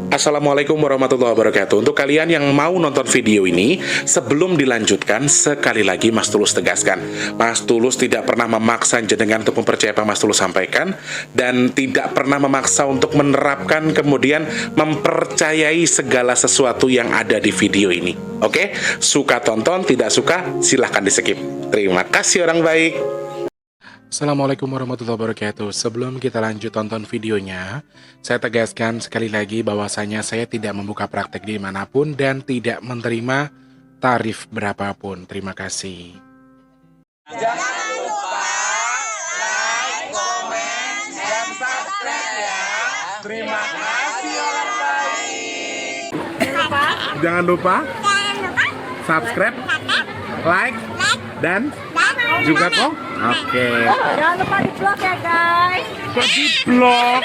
Assalamualaikum warahmatullahi wabarakatuh. Untuk kalian yang mau nonton video ini, sebelum dilanjutkan, sekali lagi Mas Tulus tegaskan, Mas Tulus tidak pernah memaksa jenengan untuk mempercayai apa Mas Tulus sampaikan, dan tidak pernah memaksa untuk menerapkan kemudian mempercayai segala sesuatu yang ada di video ini. Oke? Suka tonton, tidak suka silahkan di skip. Terima kasih orang baik. Assalamualaikum warahmatullahi wabarakatuh. Sebelum kita lanjut tonton videonya, saya tegaskan sekali lagi bahwasanya saya tidak membuka praktek dimanapun dan tidak menerima tarif berapapun. Terima kasih. Jangan lupa like, komen, dan subscribe ya. Terima kasih orang baik. Jangan lupa subscribe, like, dan juga kok. Oke. Jangan lupa di vlog ya guys. Kok di vlog?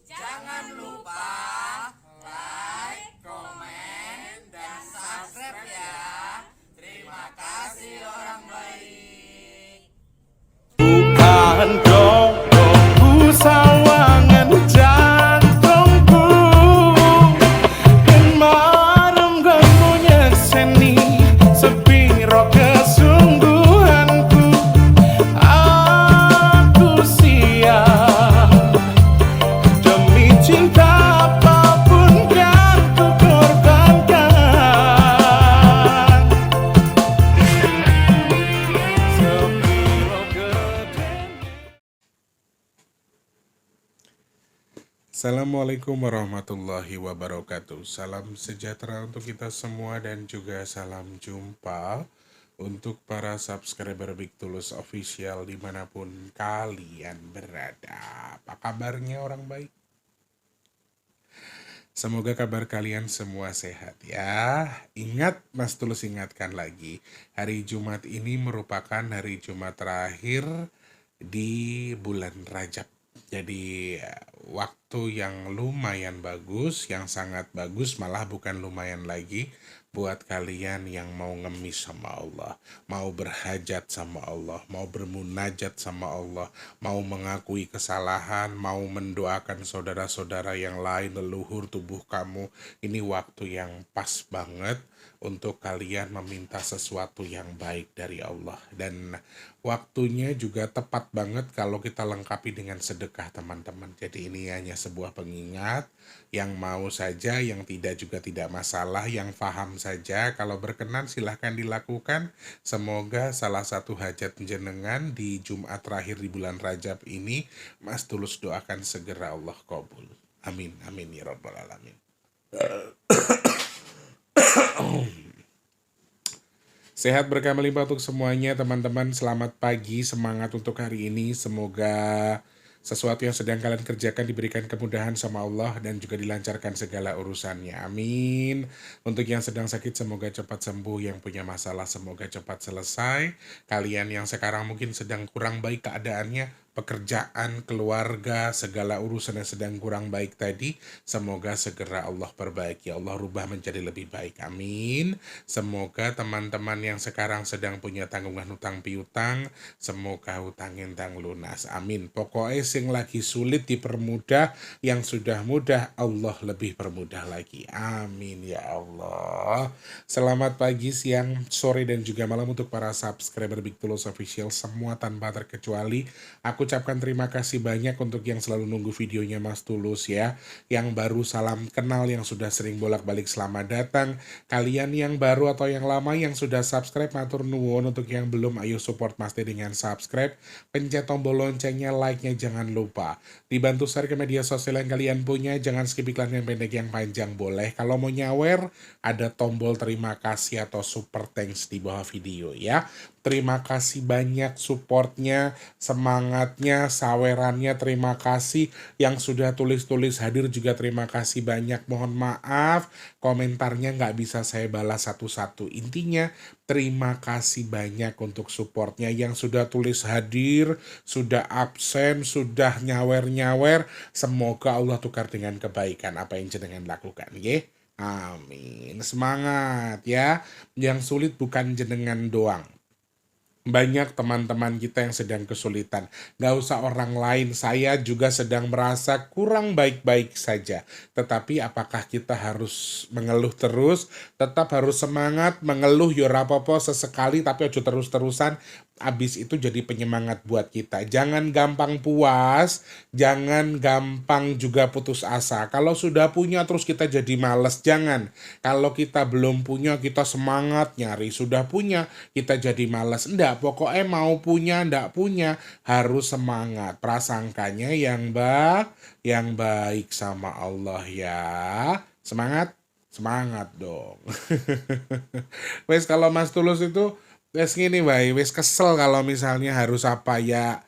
Jangan lupa like, komen, dan subscribe ya. Terima kasih orang baik. Bukan dongku sawangan jantungku dan marem ganggunya seni sepiro kesungguhanku. Aku siap demi cinta apapun kan ku korbankan. Sepiro gedenya. Assalamualaikum warahmatullahi wabarakatuh. Salam sejahtera untuk kita semua dan juga salam jumpa untuk para subscriber Big Tulus Official dimanapun kalian berada. Apa kabarnya orang baik? Semoga kabar kalian semua sehat ya. Ingat, Mas Tulus ingatkan lagi, hari Jumat ini merupakan hari Jumat terakhir di bulan Rajab. Jadi waktu yang lumayan bagus, yang sangat bagus, malah bukan lumayan lagi, buat kalian yang mau ngemis sama Allah, mau berhajat sama Allah, mau bermunajat sama Allah, mau mengakui kesalahan, mau mendoakan saudara-saudara yang lain, leluhur tubuh kamu. Ini waktu yang pas banget untuk kalian meminta sesuatu yang baik dari Allah. Dan waktunya juga tepat banget kalau kita lengkapi dengan sedekah teman-teman. Jadi ini hanya sebuah pengingat, yang mau saja, yang tidak juga tidak masalah, yang paham saja. Kalau berkenan silahkan dilakukan. Semoga salah satu hajat jenengan di Jumat terakhir di bulan Rajab ini, Mas Tulus doakan segera Allah kabul. Amin, amin ya rabbal alamin. Sehat berkah melimpah untuk semuanya teman-teman. Selamat pagi, semangat untuk hari ini. Semoga sesuatu yang sedang kalian kerjakan diberikan kemudahan sama Allah dan juga dilancarkan segala urusannya. Amin. Untuk yang sedang sakit semoga cepat sembuh. Yang punya masalah semoga cepat selesai. Kalian yang sekarang mungkin sedang kurang baik keadaannya, pekerjaan, keluarga, segala urusan yang sedang kurang baik tadi, semoga segera Allah perbaiki, Allah rubah menjadi lebih baik. Amin. Semoga teman-teman yang sekarang sedang punya tanggungan hutang piutang, semoga hutang entang lunas. Amin. Pokoknya sing lagi sulit dipermudah, yang sudah mudah Allah lebih permudah lagi. Amin ya Allah. Selamat pagi, siang, sore, dan juga malam untuk para subscriber Big Tulus Official semua tanpa terkecuali. Aku ucapkan terima kasih banyak untuk yang selalu nunggu videonya Mas Tulus ya. Yang baru salam kenal, yang sudah sering bolak-balik selamat datang. Kalian yang baru atau yang lama yang sudah subscribe, matur nuwun. Untuk yang belum, ayo support Mas T dengan subscribe. Pencet tombol loncengnya, like-nya jangan lupa. Dibantu share ke media sosial yang kalian punya. Jangan skip iklan yang pendek yang panjang boleh. Kalau mau nyawer, ada tombol terima kasih atau super thanks di bawah video ya. Terima kasih banyak supportnya, semangatnya, sawerannya, terima kasih. Yang sudah tulis-tulis hadir juga terima kasih banyak. Mohon maaf, komentarnya nggak bisa saya balas satu-satu. Intinya, terima kasih banyak untuk supportnya. Yang sudah tulis hadir, sudah absen, sudah nyawer-nyawer. Semoga Allah tukar dengan kebaikan apa yang jenengan lakukan. Ya. Amin. Semangat ya. Yang sulit bukan jenengan doang. Banyak teman-teman kita yang sedang kesulitan. Gak usah orang lain, saya juga sedang merasa kurang baik-baik saja. Tetapi apakah kita harus mengeluh terus? Tetap harus semangat, mengeluh yo rapopo sesekali, tapi ojo terus-terusan. Abis itu jadi penyemangat buat kita. Jangan gampang puas, jangan gampang juga putus asa. Kalau sudah punya terus kita jadi males, jangan. Kalau kita belum punya, kita semangat nyari. Sudah punya, kita jadi males. Enggak, pokoknya mau punya, enggak punya, harus semangat. Prasangkanya yang baik sama Allah ya. Semangat, semangat dong. Wes kalau Mas Tulus itu wes gini bae, wes kesel kalau misalnya harus apa ya,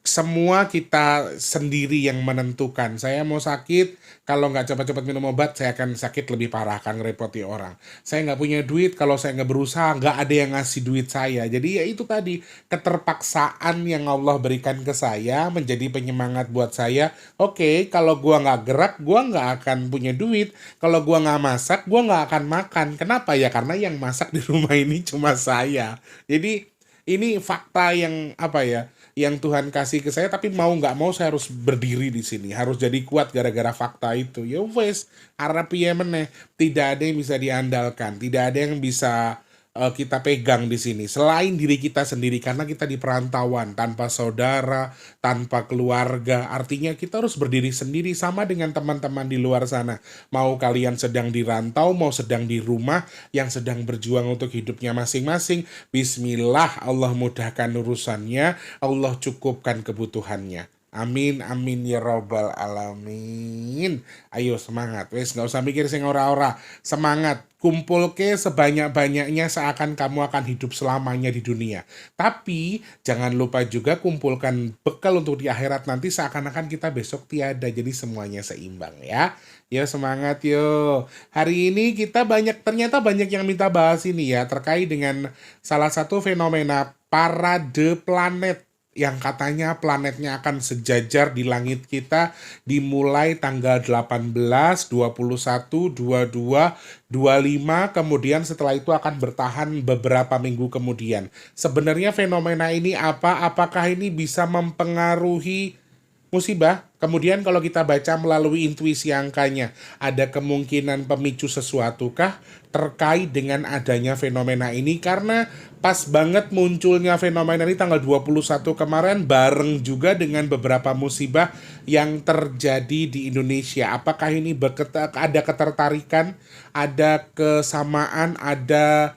semua kita sendiri yang menentukan. Saya mau sakit, kalau nggak cepat-cepat minum obat, saya akan sakit lebih parah, akan ngerepoti orang. Saya nggak punya duit, kalau saya nggak berusaha, nggak ada yang ngasih duit saya. Jadi ya itu tadi, keterpaksaan yang Allah berikan ke saya menjadi penyemangat buat saya. Oke, kalau gua nggak gerak, gua nggak akan punya duit. Kalau gua nggak masak, gua nggak akan makan. Kenapa ya? Karena yang masak di rumah ini cuma saya. Jadi ini fakta yang apa ya, yang Tuhan kasih ke saya, tapi mau nggak mau saya harus berdiri di sini, harus jadi kuat gara-gara fakta itu. Ya wes, harap ya meneh, tidak ada yang bisa diandalkan, tidak ada yang bisa kita pegang di sini selain diri kita sendiri, karena kita di perantauan tanpa saudara, tanpa keluarga. Artinya kita harus berdiri sendiri sama dengan teman-teman di luar sana. Mau kalian sedang di rantau, mau sedang di rumah, yang sedang berjuang untuk hidupnya masing-masing, bismillah, Allah mudahkan urusannya, Allah cukupkan kebutuhannya. Amin amin ya robbal alamin. Ayo semangat, wes nggak usah mikir sing ora-ora. Semangat, kumpul ke sebanyak-banyaknya seakan kamu akan hidup selamanya di dunia. Tapi jangan lupa juga kumpulkan bekal untuk di akhirat nanti seakan-akan kita besok tiada. Jadi semuanya seimbang ya. Yo semangat yo. Hari ini kita ternyata banyak yang minta bahas ini ya, terkait dengan salah satu fenomena parade planet yang katanya planetnya akan sejajar di langit kita dimulai tanggal 18, 21, 22, 25, kemudian setelah itu akan bertahan beberapa minggu kemudian. Sebenarnya fenomena ini apa? Apakah ini bisa mempengaruhi musibah? Kemudian kalau kita baca melalui intuisi angkanya, ada kemungkinan pemicu sesuatu kah terkait dengan adanya fenomena ini? Karena pas banget munculnya fenomena ini tanggal 21 kemarin bareng juga dengan beberapa musibah yang terjadi di Indonesia. Apakah ini ada ketertarikan, ada kesamaan, ada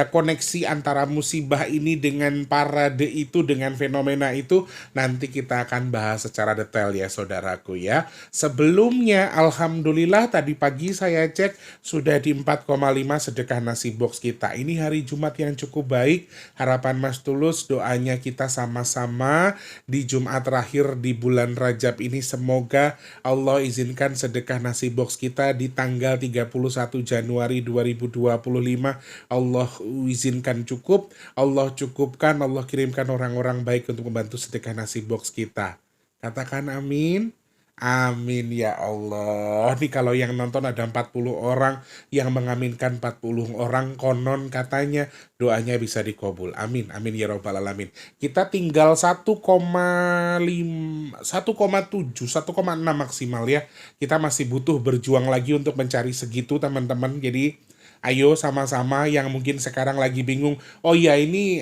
koneksi antara musibah ini dengan parade itu, dengan fenomena itu? Nanti kita akan bahas secara detail ya saudaraku ya. Sebelumnya alhamdulillah tadi pagi saya cek sudah di 4,5 sedekah nasi box kita. Ini hari Jumat yang cukup baik. Harapan Mas Tulus, doanya kita sama-sama di Jumat terakhir di bulan Rajab ini, semoga Allah izinkan sedekah nasi box kita di tanggal 31 Januari 2025 Allah izinkan cukup, Allah cukupkan, Allah kirimkan orang-orang baik untuk membantu sedekah nasi box kita. Katakan amin. Amin ya Allah. Nih kalau yang nonton ada 40 orang, yang mengaminkan 40 orang, konon katanya doanya bisa dikabul. Amin, amin ya robbal alamin. Kita tinggal 1,5, 1,7, 1,6 maksimal ya. Kita masih butuh berjuang lagi untuk mencari segitu teman-teman. Jadi ayo sama-sama yang mungkin sekarang lagi bingung, oh iya ini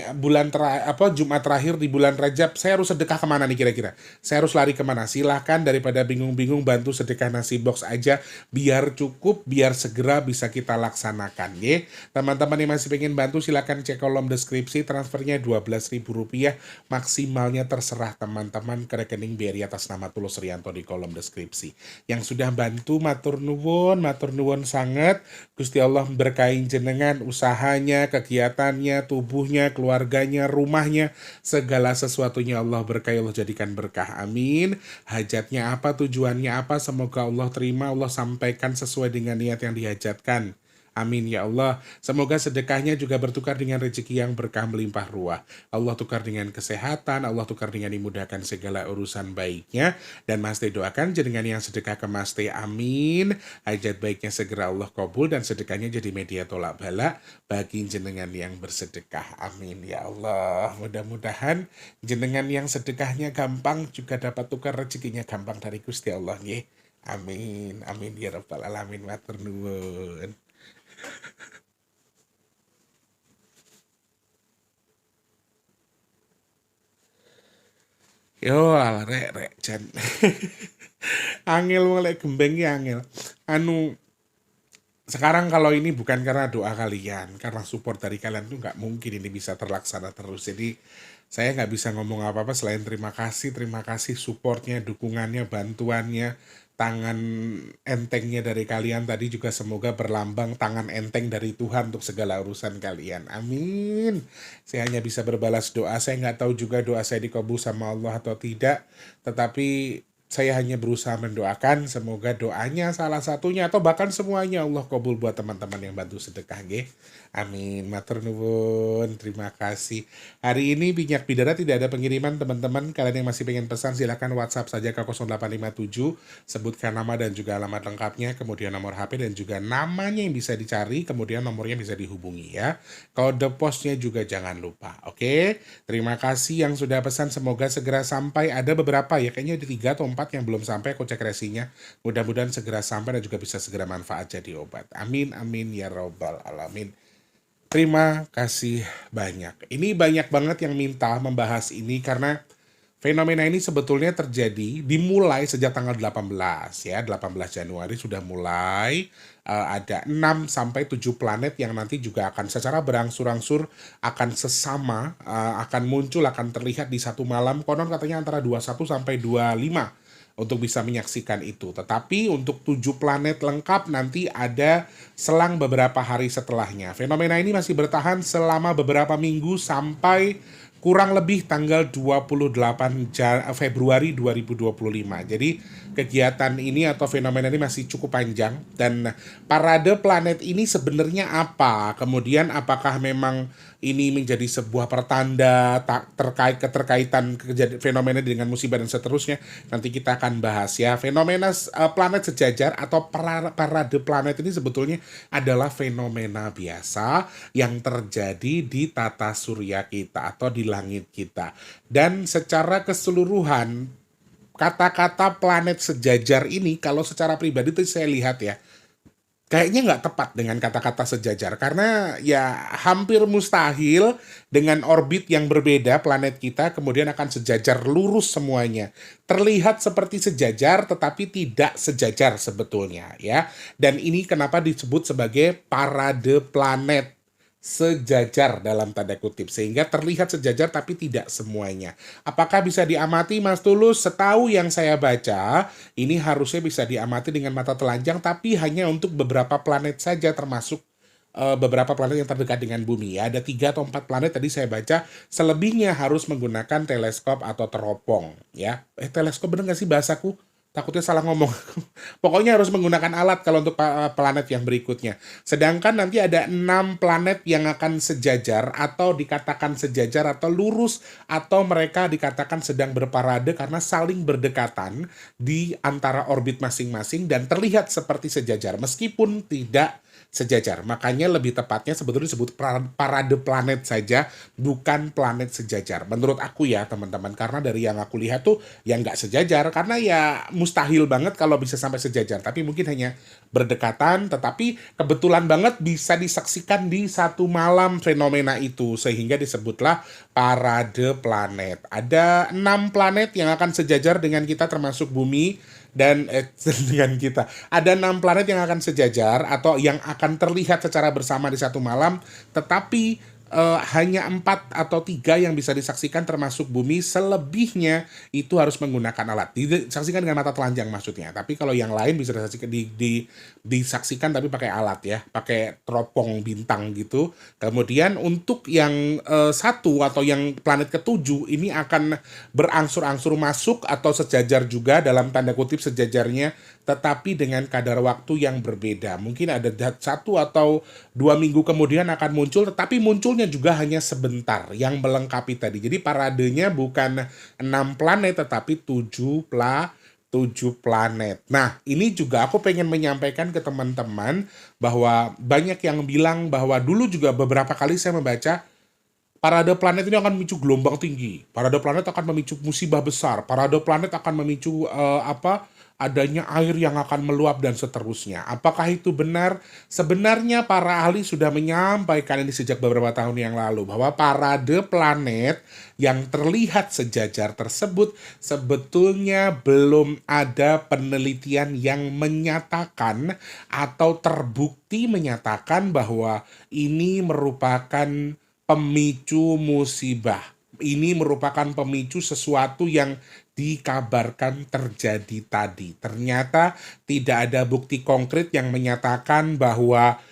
Jumat terakhir di bulan Rajab, saya harus sedekah kemana nih kira-kira? Saya harus lari kemana? Silahkan, daripada bingung-bingung, bantu sedekah nasi box aja, biar cukup, biar segera bisa kita laksanakan ya. Teman-teman yang masih pengen bantu silahkan cek kolom deskripsi, transfernya Rp12.000, maksimalnya terserah teman-teman ke rekening BRI atas nama Tulus Rianto di kolom deskripsi. Yang sudah bantu matur nuwun sangat. Gusti Allah berkahi jenengan, usahanya, kegiatannya, tubuhnya, keluarganya, rumahnya, segala sesuatunya Allah berkahi, Allah jadikan berkah. Amin. Hajatnya apa, tujuannya apa, semoga Allah terima, Allah sampaikan sesuai dengan niat yang dihajatkan. Amin ya Allah. Semoga sedekahnya juga bertukar dengan rezeki yang berkah melimpah ruah. Allah tukar dengan kesehatan, Allah tukar dengan dimudahkan segala urusan baiknya. Dan Mas Teh doakan jenengan yang sedekah ke Mas Teh, amin. Hajat baiknya segera Allah kabul dan sedekahnya jadi media tolak bala bagi jenengan yang bersedekah. Amin ya Allah. Mudah-mudahan jenengan yang sedekahnya gampang juga dapat tukar rezekinya gampang dari Gusti Allah nggih. Amin. Amin ya rabbal alamin. Matur nuwun. Yo, rek Jan. Angel mulai gembeng ya angel. Anu, sekarang kalau ini bukan karena doa kalian, karena support dari kalian tuh nggak mungkin ini bisa terlaksana terus. Jadi saya nggak bisa ngomong apa-apa selain terima kasih supportnya, dukungannya, bantuannya, tangan entengnya dari kalian tadi juga semoga berlambang tangan enteng dari Tuhan untuk segala urusan kalian. Amin. Saya hanya bisa berbalas doa. Saya nggak tahu juga doa saya dikabul sama Allah atau tidak, tetapi saya hanya berusaha mendoakan semoga doanya salah satunya atau bahkan semuanya Allah kabul buat teman-teman yang bantu sedekah nggih. Amin. Matur nuwun. Terima kasih. Hari ini minyak bidara tidak ada pengiriman teman-teman. Kalian yang masih pengen pesan silahkan WhatsApp saja ke 0857 sebutkan nama dan juga alamat lengkapnya, kemudian nomor HP dan juga namanya yang bisa dicari, kemudian nomornya bisa dihubungi ya. Kode posnya juga jangan lupa. Oke. Terima kasih yang sudah pesan, semoga segera sampai. Ada beberapa ya, kayaknya ada 3 atau 4 yang belum sampai, aku cek resinya. Mudah-mudahan segera sampai dan juga bisa segera manfaat jadi obat. Amin amin ya robbal alamin. Terima kasih banyak. Ini banyak banget yang minta membahas ini karena fenomena ini sebetulnya terjadi dimulai sejak tanggal 18 ya, 18 Januari sudah mulai ada 6 sampai 7 planet yang nanti juga akan secara berangsur-angsur akan sesama akan muncul, akan terlihat di satu malam. Konon katanya antara 21 sampai 25 untuk bisa menyaksikan itu. Tetapi untuk 7 planet lengkap nanti ada selang beberapa hari setelahnya. Fenomena ini masih bertahan selama beberapa minggu sampai kurang lebih tanggal 28 Februari 2025. Jadi kegiatan ini atau fenomena ini masih cukup panjang. Dan parade planet ini sebenarnya apa? Kemudian apakah memang ini menjadi sebuah pertanda terkait keterkaitan fenomena dengan musibah dan seterusnya? Nanti kita akan bahas ya. Fenomena planet sejajar atau parade planet ini sebetulnya adalah fenomena biasa yang terjadi di tata surya kita atau di langit kita. Dan secara keseluruhan kata-kata planet sejajar ini kalau secara pribadi itu saya lihat ya, kayaknya nggak tepat dengan kata-kata sejajar karena ya hampir mustahil dengan orbit yang berbeda planet kita kemudian akan sejajar lurus semuanya. Terlihat seperti sejajar tetapi tidak sejajar sebetulnya ya. Dan ini kenapa disebut sebagai parade planet sejajar dalam tanda kutip sehingga terlihat sejajar tapi tidak semuanya. Apakah bisa diamati Mas Tulus? Setahu yang saya baca ini harusnya bisa diamati dengan mata telanjang tapi hanya untuk beberapa planet saja termasuk beberapa planet yang terdekat dengan bumi ya. Ada 3 atau 4 planet tadi saya baca, selebihnya harus menggunakan teleskop atau teropong ya. Teleskop bener nggak sih bahasaku? Takutnya salah ngomong. Pokoknya harus menggunakan alat kalau untuk planet yang berikutnya. Sedangkan nanti ada 6 planet yang akan sejajar atau dikatakan sejajar atau lurus atau mereka dikatakan sedang berparade karena saling berdekatan di antara orbit masing-masing dan terlihat seperti sejajar meskipun tidak sejajar. Makanya lebih tepatnya sebetulnya disebut parade planet saja, bukan planet sejajar. Menurut aku ya teman-teman, karena dari yang aku lihat tuh yang nggak sejajar, karena ya mustahil banget kalau bisa sampai sejajar. Tapi mungkin hanya berdekatan, tetapi kebetulan banget bisa disaksikan di satu malam fenomena itu, sehingga disebutlah parade planet. Ada 6 planet yang akan sejajar dengan kita termasuk bumi. Dan dengan kita ada 6 planet yang akan sejajar atau yang akan terlihat secara bersama di satu malam, tetapi hanya 4 atau 3 yang bisa disaksikan termasuk bumi, selebihnya itu harus menggunakan alat. Disaksikan dengan mata telanjang maksudnya. Tapi kalau yang lain bisa disaksikan, disaksikan tapi pakai alat ya, pakai teropong bintang gitu. Kemudian untuk yang satu atau yang planet ketujuh ini akan berangsur-angsur masuk atau sejajar juga dalam tanda kutip sejajarnya, tetapi dengan kadar waktu yang berbeda. Mungkin ada 1 atau 2 minggu kemudian akan muncul, tetapi munculnya juga hanya sebentar yang melengkapi tadi. Jadi paradenya bukan 6 planet tetapi 7 planet. Nah, ini juga aku pengen menyampaikan ke teman-teman bahwa banyak yang bilang bahwa dulu juga beberapa kali saya membaca parade planet ini akan memicu gelombang tinggi. Parade planet akan memicu musibah besar. Parade planet akan memicu adanya air yang akan meluap dan seterusnya. Apakah itu benar? Sebenarnya para ahli sudah menyampaikan ini sejak beberapa tahun yang lalu bahwa parade planet yang terlihat sejajar tersebut sebetulnya belum ada penelitian yang menyatakan atau terbukti menyatakan bahwa ini merupakan pemicu musibah. Ini merupakan pemicu sesuatu yang dikabarkan terjadi tadi. Ternyata tidak ada bukti konkret yang menyatakan bahwa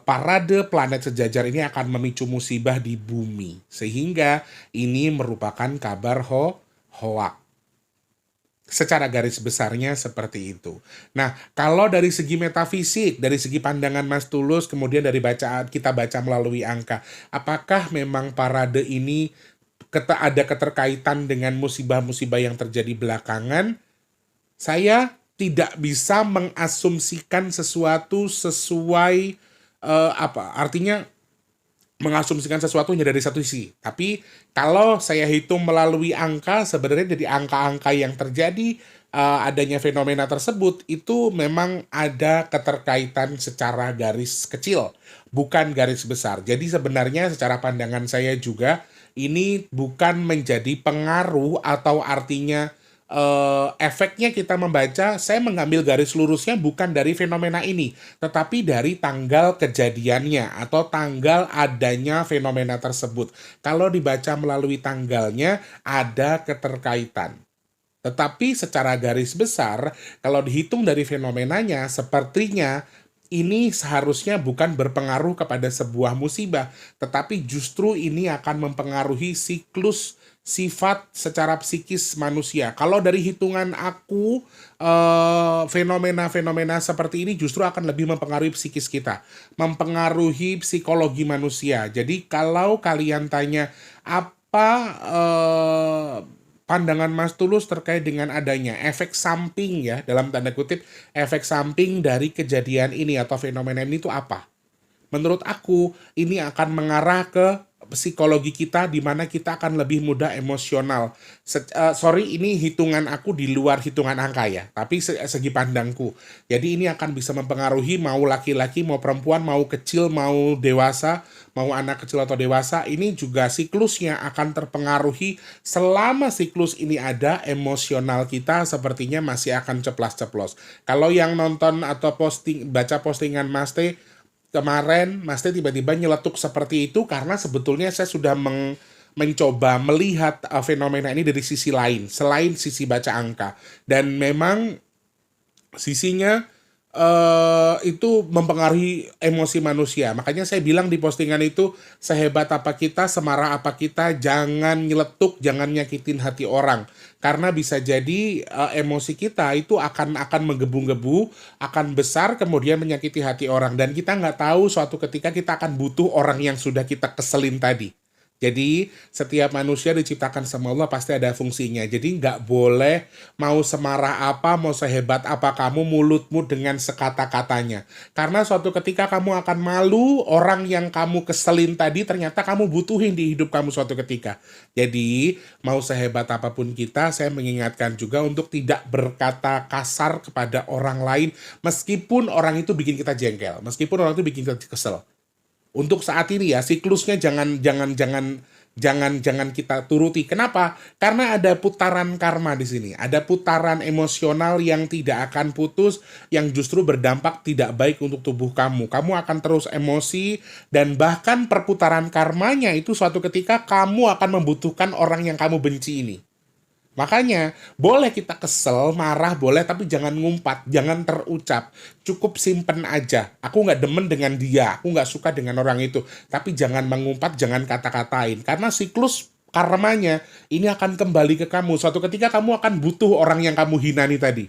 parade planet sejajar ini akan memicu musibah di bumi. Sehingga ini merupakan kabar hoak. Secara garis besarnya seperti itu. Nah, kalau dari segi metafisik, dari segi pandangan Mas Tulus, kemudian dari kita baca melalui angka, apakah memang parade ini ada keterkaitan dengan musibah-musibah yang terjadi belakangan? Saya tidak bisa mengasumsikan sesuatu sesuai artinya mengasumsikan sesuatu hanya dari satu sisi. Tapi kalau saya hitung melalui angka, sebenarnya dari angka-angka yang terjadi adanya fenomena tersebut itu memang ada keterkaitan secara garis kecil, bukan garis besar. Jadi sebenarnya secara pandangan saya juga ini bukan menjadi pengaruh atau artinya efeknya kita membaca, saya mengambil garis lurusnya bukan dari fenomena ini, tetapi dari tanggal kejadiannya atau tanggal adanya fenomena tersebut. Kalau dibaca melalui tanggalnya, ada keterkaitan. Tetapi secara garis besar, kalau dihitung dari fenomenanya, sepertinya ini seharusnya bukan berpengaruh kepada sebuah musibah, tetapi justru ini akan mempengaruhi siklus sifat secara psikis manusia. Kalau dari hitungan aku, fenomena-fenomena seperti ini justru akan lebih mempengaruhi psikis kita, mempengaruhi psikologi manusia. Jadi kalau kalian tanya apa pandangan Mas Tulus terkait dengan adanya efek samping ya, dalam tanda kutip, efek samping dari kejadian ini atau fenomena ini itu apa? Menurut aku, ini akan mengarah ke psikologi kita di mana kita akan lebih mudah emosional. Sorry, ini hitungan aku di luar hitungan angka ya, tapi segi pandangku. Jadi ini akan bisa mempengaruhi mau laki-laki, mau perempuan, mau kecil, mau dewasa, mau anak kecil atau dewasa. Ini juga siklusnya akan terpengaruhi. Selama siklus ini ada, emosional kita sepertinya masih akan ceplas-ceplos. Kalau yang nonton atau baca postingan Mas T kemarin, Mas T tiba-tiba nyeletuk seperti itu karena sebetulnya saya sudah mencoba melihat fenomena ini dari sisi lain, selain sisi baca angka. Dan memang sisinya itu mempengaruhi emosi manusia. Makanya saya bilang di postingan itu, sehebat apa kita, semarah apa kita, jangan nyeletuk, jangan nyakitin hati orang. Karena bisa jadi emosi kita itu akan menggebu-gebu, akan besar, kemudian menyakiti hati orang. Dan kita nggak tahu suatu ketika kita akan butuh orang yang sudah kita keselin tadi. Jadi setiap manusia diciptakan sama Allah pasti ada fungsinya. Jadi nggak boleh mau semarah apa, mau sehebat apa kamu, mulutmu dengan sekata-katanya. Karena suatu ketika kamu akan malu, orang yang kamu keselin tadi ternyata kamu butuhin di hidup kamu suatu ketika. Jadi mau sehebat apapun kita, saya mengingatkan juga untuk tidak berkata kasar kepada orang lain, meskipun orang itu bikin kita jengkel, meskipun orang itu bikin kita kesel. Untuk saat ini ya, siklusnya jangan jangan kita turuti. Kenapa? Karena ada putaran karma di sini. Ada putaran emosional yang tidak akan putus, yang justru berdampak tidak baik untuk tubuh kamu. Kamu akan terus emosi, dan bahkan perputaran karmanya itu suatu ketika kamu akan membutuhkan orang yang kamu benci ini. Makanya, boleh kita kesel, marah boleh, tapi jangan ngumpat, jangan terucap. Cukup simpen aja. Aku nggak demen dengan dia, aku nggak suka dengan orang itu. Tapi jangan mengumpat, jangan kata-katain. Karena siklus karmanya ini akan kembali ke kamu. Suatu ketika kamu akan butuh orang yang kamu hina nih tadi.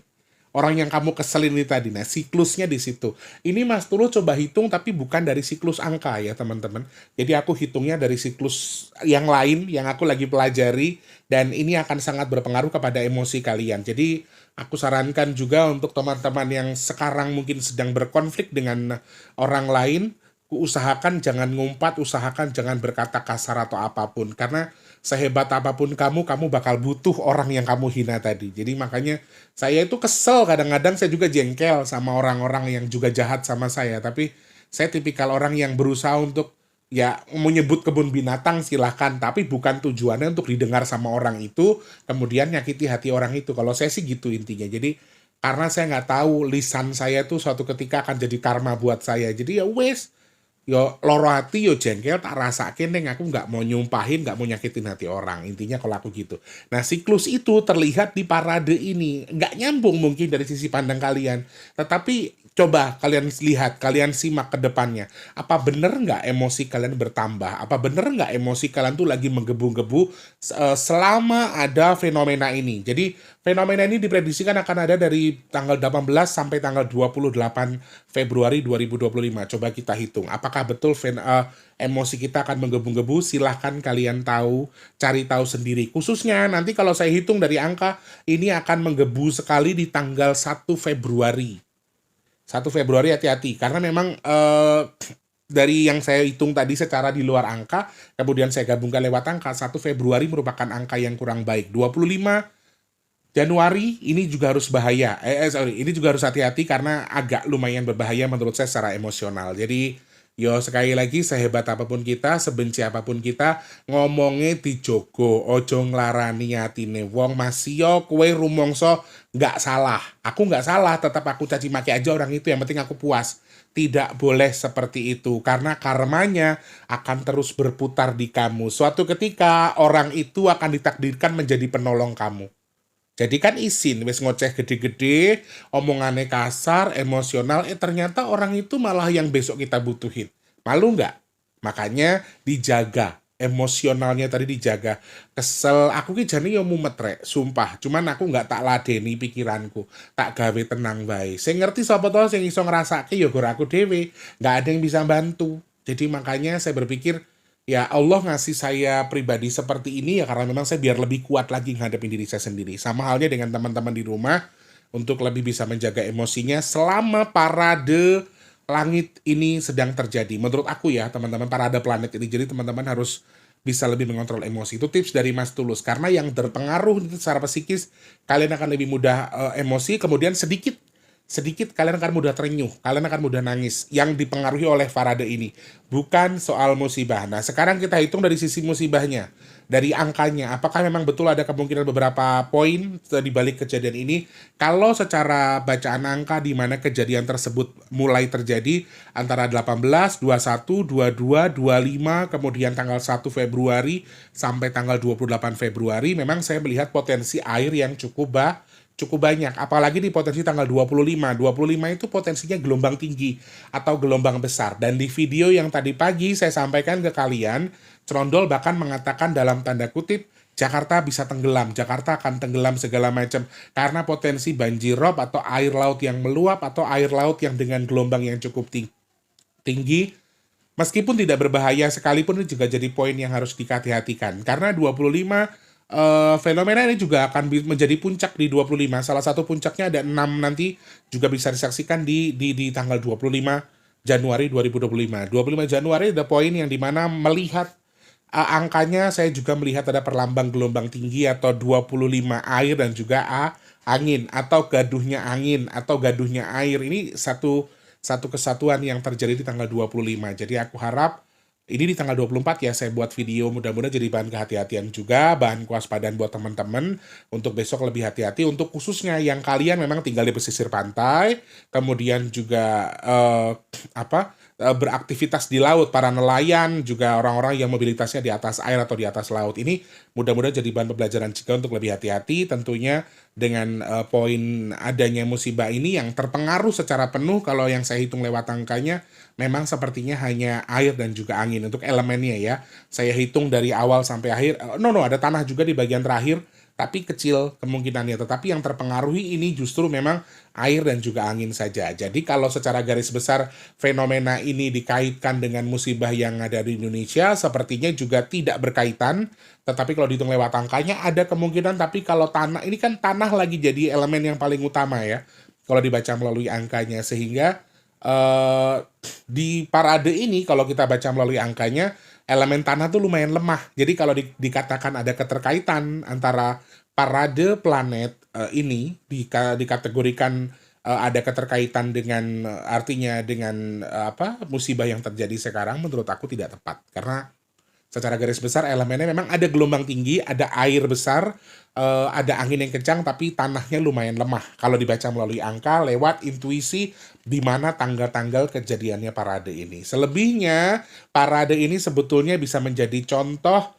Orang yang kamu keselin ini tadi. Nah, siklusnya di situ. Ini Mas Tulus coba hitung, tapi bukan dari siklus angka ya, teman-teman. Jadi aku hitungnya dari siklus yang lain, yang aku lagi pelajari, dan ini akan sangat berpengaruh kepada emosi kalian. Jadi, aku sarankan juga untuk teman-teman yang sekarang mungkin sedang berkonflik dengan orang lain, usahakan jangan ngumpat, usahakan jangan berkata kasar atau apapun. Karena sehebat apapun kamu bakal butuh orang yang kamu hina tadi. Jadi makanya saya itu kesel, kadang-kadang saya juga jengkel sama orang-orang yang juga jahat sama saya. Tapi saya tipikal orang yang berusaha untuk, ya menyebut kebun binatang silahkan, tapi bukan tujuannya untuk didengar sama orang itu, kemudian nyakiti hati orang itu. Kalau saya sih gitu intinya. Jadi karena saya nggak tahu lisan saya tuh suatu ketika akan jadi karma buat saya. Jadi ya wes, yo loro hati, yo jengkel, tak rasakin neng, aku nggak mau nyumpahin, nggak mau nyakitin hati orang. Intinya kalau aku gitu. Nah, siklus itu terlihat di parade ini. Nggak nyambung mungkin dari sisi pandang kalian. Tetapi coba kalian lihat, kalian simak ke depannya. Apa bener nggak emosi kalian bertambah? Apa bener nggak emosi kalian tuh lagi menggebu-gebu selama ada fenomena ini? Jadi fenomena ini diprediksikan akan ada dari tanggal 18 sampai tanggal 28 Februari 2025. Coba kita hitung. Apakah betul emosi kita akan menggebu-gebu? Silahkan kalian cari tahu sendiri. Khususnya nanti kalau saya hitung dari angka, ini akan menggebu sekali di tanggal 1 Februari. 1 Februari hati-hati. Karena memang dari yang saya hitung tadi secara di luar angka, kemudian saya gabungkan lewat angka, 1 Februari merupakan angka yang kurang baik. 25 Januari ini juga harus bahaya. Ini juga harus hati-hati karena agak lumayan berbahaya menurut saya secara emosional. Jadi, yo sekali lagi, sehebat apapun kita, sebenci apapun kita, ngomongnya dijogo, ojo nglarani atine wong. Masih yo kue rumongso nggak salah. Aku nggak salah, tetap aku caci maki aja orang itu, yang penting aku puas. Tidak boleh seperti itu, karena karmanya akan terus berputar di kamu. Suatu ketika orang itu akan ditakdirkan menjadi penolong kamu. Jadi kan izin, wes ngoceh gede-gede, omongannya kasar, emosional, ternyata orang itu malah yang besok kita butuhin. Malu nggak? Makanya dijaga, emosionalnya tadi dijaga. Kesel, aku ki jane yo mumet rek, sumpah. Cuman aku nggak tak ladeni pikiranku, tak gawe tenang bae. Saya ngerti sapa to sing iso ngrasake yo gor aku dhewe, nggak ada yang bisa bantu. Jadi makanya saya berpikir, ya Allah ngasih saya pribadi seperti ini ya karena memang saya biar lebih kuat lagi ngadepin diri saya sendiri. Sama halnya dengan teman-teman di rumah, untuk lebih bisa menjaga emosinya selama parade langit ini sedang terjadi. Menurut aku ya teman-teman, parade planet ini. Jadi teman-teman harus bisa lebih mengontrol emosi. Itu tips dari Mas Tulus. Karena yang terpengaruh secara psikis, kalian akan lebih mudah emosi, kemudian sedikit kalian akan mudah terenyuh, kalian akan mudah nangis, yang dipengaruhi oleh parade ini. Bukan soal musibah. Nah, sekarang kita hitung dari sisi musibahnya, dari angkanya. Apakah memang betul ada kemungkinan beberapa poin di balik kejadian ini? Kalau secara bacaan angka di mana kejadian tersebut mulai terjadi antara 18, 21, 22, 25, kemudian tanggal 1 Februari sampai tanggal 28 Februari, memang saya melihat potensi air yang cukup banyak, apalagi di potensi tanggal 25 itu potensinya gelombang tinggi atau gelombang besar. Dan di video yang tadi pagi saya sampaikan ke kalian, Cerondol bahkan mengatakan dalam tanda kutip, Jakarta bisa tenggelam, Jakarta akan tenggelam segala macam karena potensi banjirop atau air laut yang meluap atau air laut yang dengan gelombang yang cukup tinggi. Meskipun tidak berbahaya sekalipun, ini juga jadi poin yang harus dihati-hatikan karena 25 fenomena ini juga akan menjadi puncak di 25. Salah satu puncaknya ada 6 nanti, juga bisa disaksikan di tanggal 25 Januari 2025. 25 Januari ada poin yang dimana melihat angkanya, saya juga melihat ada perlambang gelombang tinggi atau 25 air dan juga angin atau gaduhnya angin atau gaduhnya air. Ini satu kesatuan yang terjadi di tanggal 25. Jadi aku harap Ini di tanggal 24 ya saya buat video, mudah-mudahan jadi bahan kehati-hatian juga, bahan kewaspadaan buat teman-teman untuk besok lebih hati-hati untuk khususnya yang kalian memang tinggal di pesisir pantai, kemudian juga beraktivitas di laut, para nelayan, juga orang-orang yang mobilitasnya di atas air atau di atas laut. Ini mudah-mudahan jadi bahan pembelajaran juga untuk lebih hati-hati tentunya dengan poin adanya musibah ini yang terpengaruh secara penuh kalau yang saya hitung lewat angkanya memang sepertinya hanya air dan juga angin untuk elemennya ya. Saya hitung dari awal sampai akhir. Ada tanah juga di bagian terakhir, tapi kecil kemungkinannya. Tetapi yang terpengaruhi ini justru memang air dan juga angin saja. Jadi kalau secara garis besar fenomena ini dikaitkan dengan musibah yang ada di Indonesia, sepertinya juga tidak berkaitan. Tetapi kalau dihitung lewat angkanya ada kemungkinan, tapi kalau tanah, ini kan tanah lagi jadi elemen yang paling utama ya. Kalau dibaca melalui angkanya, sehingga di parade ini kalau kita baca melalui angkanya elemen tanah tuh lumayan lemah. Jadi kalau dikatakan ada keterkaitan antara parade planet ini dikategorikan ada keterkaitan dengan artinya dengan musibah yang terjadi sekarang, menurut aku tidak tepat karena secara garis besar elemennya memang ada gelombang tinggi, ada air besar, ada angin yang kencang, tapi tanahnya lumayan lemah. Kalau dibaca melalui angka, lewat intuisi di mana tanggal-tanggal kejadiannya parade ini. Selebihnya, parade ini sebetulnya bisa menjadi contoh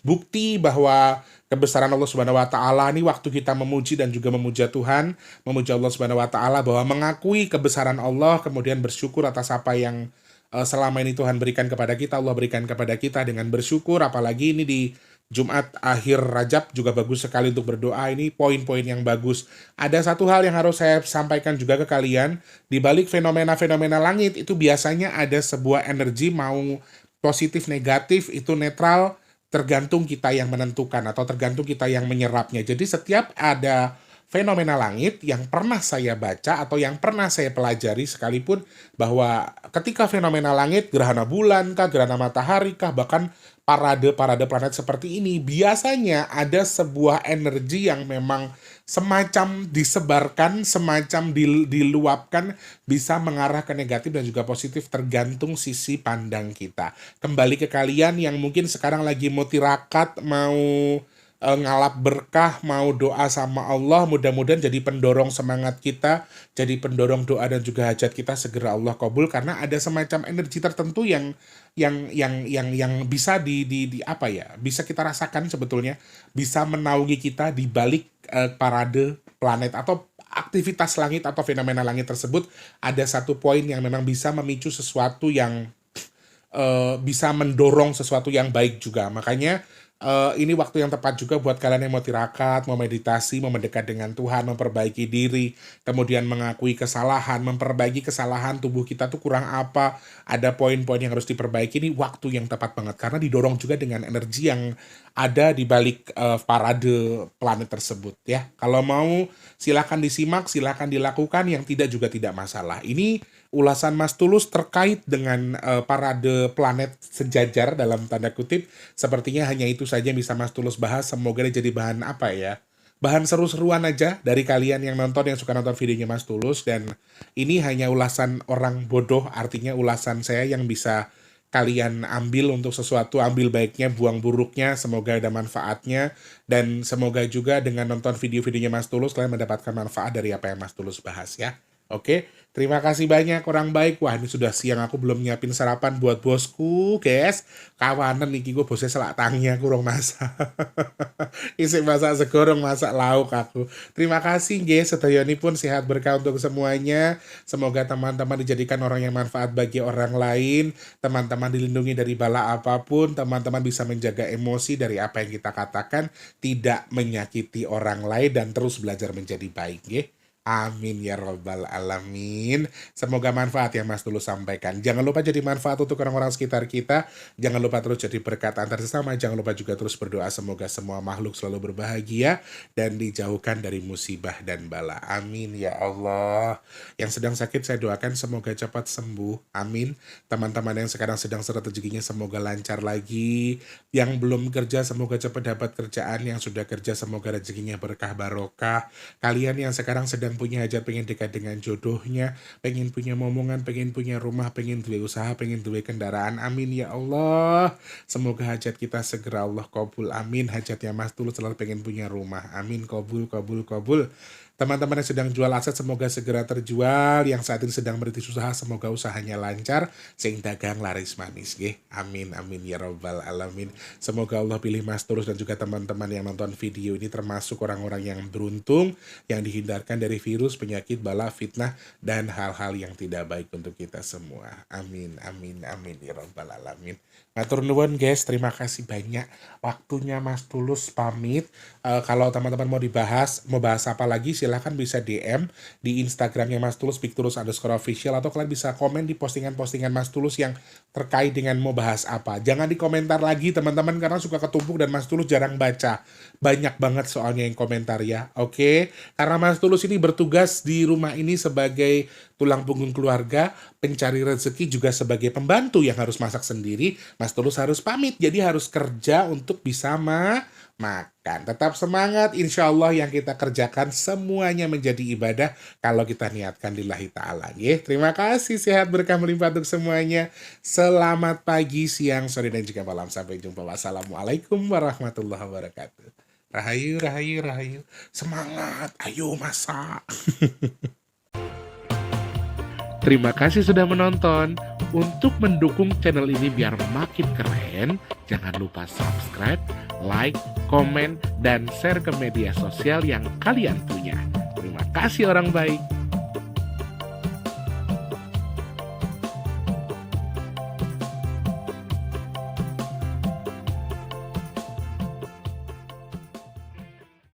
bukti bahwa kebesaran Allah Subhanahu wa taala ini waktu kita memuji dan juga memuja Tuhan, memuji Allah Subhanahu wa taala bahwa mengakui kebesaran Allah, kemudian bersyukur atas apa yang selama ini Tuhan berikan kepada kita, Allah berikan kepada kita dengan bersyukur, apalagi ini di Jumat akhir Rajab juga bagus sekali untuk berdoa. Ini poin-poin yang bagus. Ada satu hal yang harus saya sampaikan juga ke kalian, di balik fenomena-fenomena langit itu biasanya ada sebuah energi, mau positif negatif itu netral, tergantung kita yang menentukan atau tergantung kita yang menyerapnya. Jadi setiap ada fenomena langit yang pernah saya baca atau yang pernah saya pelajari sekalipun, bahwa ketika fenomena langit, gerhana bulan kah, gerhana matahari kah, bahkan parade-parade planet seperti ini, biasanya ada sebuah energi yang memang semacam disebarkan, semacam diluapkan, bisa mengarah ke negatif dan juga positif tergantung sisi pandang kita. Kembali ke kalian yang mungkin sekarang lagi mau tirakat, mau ngalap berkah, mau doa sama Allah, mudah-mudahan jadi pendorong semangat kita, jadi pendorong doa dan juga hajat kita segera Allah kabul, karena ada semacam energi tertentu yang bisa bisa kita rasakan sebetulnya, bisa menaungi kita di balik parade planet atau aktivitas langit atau fenomena langit tersebut. Ada satu poin yang memang bisa memicu sesuatu yang bisa mendorong sesuatu yang baik juga. Makanya ini waktu yang tepat juga buat kalian yang mau tirakat, mau meditasi, mau mendekat dengan Tuhan, memperbaiki diri, kemudian mengakui kesalahan, memperbaiki kesalahan tubuh kita tuh kurang apa, ada poin-poin yang harus diperbaiki. Ini waktu yang tepat banget karena didorong juga dengan energi yang ada di balik parade planet tersebut ya. Kalau mau silakan disimak, silakan dilakukan, yang tidak juga tidak masalah. Ini ulasan Mas Tulus terkait dengan parade planet sejajar dalam tanda kutip. Sepertinya hanya itu saja yang bisa Mas Tulus bahas. Semoga jadi bahan bahan seru-seruan aja dari kalian yang nonton, yang suka nonton videonya Mas Tulus. Dan ini hanya ulasan orang bodoh, artinya ulasan saya yang bisa kalian ambil untuk sesuatu, ambil baiknya, buang buruknya, semoga ada manfaatnya, dan semoga juga dengan nonton video-videonya Mas Tulus kalian mendapatkan manfaat dari apa yang Mas Tulus bahas ya. Oke, terima kasih banyak orang baik. Wah, ini sudah siang, aku belum nyiapin sarapan buat bosku, guys. Kawanan nih, gue bosnya selak tangnya, kurang masak. Isi masak segorong, masak lauk aku. Terima kasih, guys. Sedayani pun sehat berkah untuk semuanya. Semoga teman-teman dijadikan orang yang manfaat bagi orang lain. Teman-teman dilindungi dari bala apapun. Teman-teman bisa menjaga emosi dari apa yang kita katakan. Tidak menyakiti orang lain dan terus belajar menjadi baik, ya. Amin ya robbal alamin. Semoga manfaat yang Mas Tulus sampaikan. Jangan lupa jadi manfaat untuk orang-orang sekitar kita. Jangan lupa terus jadi berkat antar sesama. Jangan lupa juga terus berdoa semoga semua makhluk selalu berbahagia dan dijauhkan dari musibah dan bala. Amin ya Allah. Yang sedang sakit saya doakan semoga cepat sembuh. Amin. Teman-teman yang sekarang sedang seret rezekinya semoga lancar lagi. Yang belum kerja semoga cepat dapat kerjaan. Yang sudah kerja semoga rezekinya berkah barokah. Kalian yang sekarang sedang yang punya hajat pengen dekat dengan jodohnya, pengen punya momongan, pengen punya rumah, pengen duwe usaha, pengen duwe kendaraan. Amin ya Allah. Semoga hajat kita segera Allah kabul. Amin. Hajatnya Mas Tulus selalu pengen punya rumah. Amin. Kabul, kabul, kabul. Teman-teman yang sedang jual aset semoga segera terjual. Yang saat ini sedang merintis usaha semoga usahanya lancar. Sing dagang laris manis. Nggih. Amin, amin ya rabbal alamin. Semoga Allah pilih Mas Tulus dan juga teman-teman yang nonton video ini termasuk orang-orang yang beruntung, yang dihindarkan dari virus, penyakit, bala, fitnah, dan hal-hal yang tidak baik untuk kita semua. Amin, amin, amin ya rabbal alamin. Matur nuwun guys, terima kasih banyak waktunya Mas Tulus pamit. Kalau teman-teman mau bahas apa lagi silahkan bisa DM di Instagramnya Mas Tulus, @victulus_official, atau kalian bisa komen di postingan-postingan Mas Tulus yang terkait dengan mau bahas apa. Jangan di komentar lagi teman-teman karena suka ketumpuk dan Mas Tulus jarang baca. Banyak banget soalnya yang komentar ya. Oke, karena Mas Tulus ini bertugas di rumah ini sebagai tulang punggung keluarga, pencari rezeki, juga sebagai pembantu yang harus masak sendiri. Mas Tulus harus pamit, jadi harus kerja untuk bisa makan. Tetap semangat, insya Allah yang kita kerjakan semuanya menjadi ibadah kalau kita niatkan lillahi ta'ala. Terima kasih, sehat berkah melimpah untuk semuanya. Selamat pagi, siang, sore, dan juga malam. Sampai jumpa. Wassalamualaikum warahmatullahi wabarakatuh. Rahayu, rahayu, rahayu. Semangat, ayo masak. Terima kasih sudah menonton. Untuk mendukung channel ini biar makin keren, jangan lupa subscribe, like, komen, dan share ke media sosial yang kalian punya. Terima kasih orang baik.